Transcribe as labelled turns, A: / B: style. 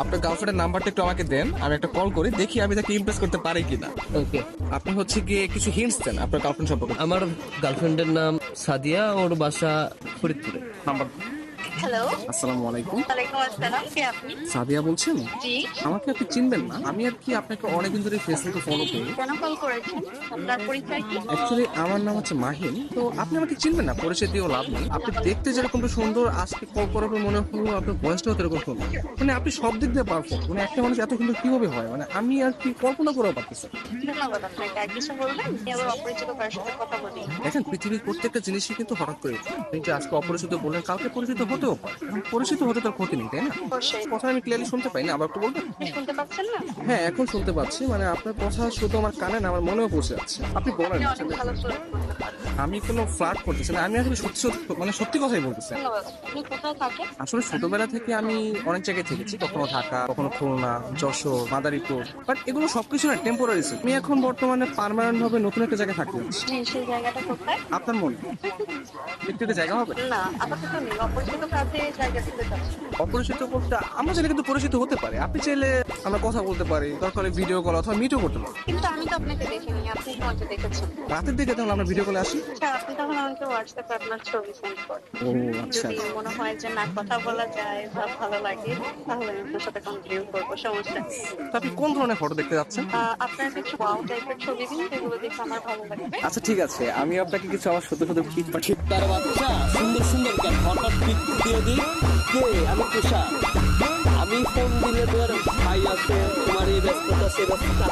A: আপনার গার্লফ্রেন্ডের নাম্বারটা একটু আমাকে দেন, আমি একটা কল করি, দেখি আমি তাকে ইমপ্রেস করতে পারি কিনা।
B: ওকে।
A: আপনি হচ্ছে গিয়ে কিছু হিন্টস দেন আপনার গার্লফ্রেন্ড সম্পর্কে।
B: আমার গার্লফ্রেন্ডের নাম সাদিয়া, ওর বাসা ফরিদপুরে।
A: নাম্বার।
C: হ্যালো।
A: আসসালামু আলাইকুম।
C: ওয়ালাইকুম আসসালাম, কে আপনি?
A: সাদিয়া বলছেন?
C: জি।
A: আমাকে আপনি চিনবেন না, আমি আর কি আপনাকে অনেকদিন ধরে ফেসবুকে ফলো করি।
C: কেন কল করেছেন? আপনার পরিচয় কি?
A: অ্যাকচুয়ালি আমার নাম হচ্ছে মাহিন, তো আপনি আমাকে চিনবেন না, পরিচয় দিয়েও লাভ নেই। আপনি দেখতে যেরকমটা সুন্দর, আজকে কল করার পর মনে হলো আপনার ভয়েসটাও এরকম সুন্দর। মানে আপনি সব দিক দিয়ে পারফেক্ট, মানে একটা মানুষ এত সুন্দর কিভাবে হয়, মানে আমি আর কি কল্পনা করেও পারতেছি না।
C: ধন্যবাদ আপনাকে। আর কিছু বলবেন? আমি আবার অপরিচিত কারোর সাথে কথা বলি।
A: দেখেন, পৃথিবীর প্রত্যেকটা জিনিসই কিন্তু হঠাৎ করে হয়। আপনি যে আজকে অপরিচিত বললেন, কালকে পরিচিত হতেও পারে। এখন পরিচিত হতে তার ক্ষতি নেই, তাই না?
C: অবশ্যই।
A: কথা আমি ক্লিয়ারলি শুনতে পাই না, আবার একটু বলবেন?
C: শুনতে পাচ্ছেন না?
A: হ্যাঁ, এখন শুনতে পাচ্ছি। মানে আপনার কথা শুধু আমার কানে না, আমার মনেও পৌঁছে যাচ্ছে। আপনি বলেন
C: আপনি অনেক
A: আসলে।
C: ভালো ফ্লার্ট করতে পারেন।
A: আমি কোনো ফ্লার্ট করতেছি না, আমি আসলে সত্যি সত্যি, মানে সত্যি কথাই বলতেছি।
C: ধন্যবাদ। আপনি কোথায় থাকেন?
A: আসলে ছোটবেলা থেকে আমি অনেক জায়গায় থেকেছি, কখনো ঢাকা, কখনো খুলনা, যশোর, মাদারীপুর, বাট এগুলো সবকিছু না টেম্পোরারি। আমি এখন বর্তমানে পার্মানেন্ট ভাবে নতুন একটা জায়গায় থাকতে যাচ্ছি।
C: জি, সেই জায়গাটা কোথায়?
A: আপনার মনে একটু জায়গা হবে?
C: না, আপাতত নেই। অপরিচিত কাজে জায়গা দিতে চাচ্ছি।
A: অপরিচিত বলতে আমরা চাইলে কিন্তু পরিচিত হতে পারি। আপনি চাইলে আমরা কথা বলতে পারি, দরকার ভিডিও কল অথবা মিটও করতে পারি।
C: কিন্তু আমি তো আপনাকে দেখিনি, আপনি আমাকে দেখেছেন।
A: রাতের দিকে তাহলে আমরা ভিডিও কলে আসি।
C: আচ্ছা, আপনি তখন আমাকে হোয়াটসঅ্যাপে আপনার ছবি সেন্ড করেন।
A: ও আচ্ছা।
C: যদি মনে হয় যে না, কথা বলা যায় বা ভালো লাগে, তাহলে আমি আপনার সাথে কন্টিনিউ করবো, সমস্যা নেই।
A: তো আপনি কোন ধরনের ফটো দেখতে যাচ্ছেন?
C: আপনার কিছু ওয়াও টাইপের ছবি দিন, যেগুলো দেখে আমার ভালো লাগবে।
A: আচ্ছা ঠিক আছে, আমি আপনাকে কিছু আমার সত্য সত্য পিক পাঠিয়ে।
B: তার বাচ্চা সুন্দর সুন্দর কেন হঠাৎ পিক দিয়ে দিই। কে? আমি তুষা। আমি ফোন দিলে তোর ভাই আছে, তোমার এই ব্যস্ততা সে ব্যস্ততা,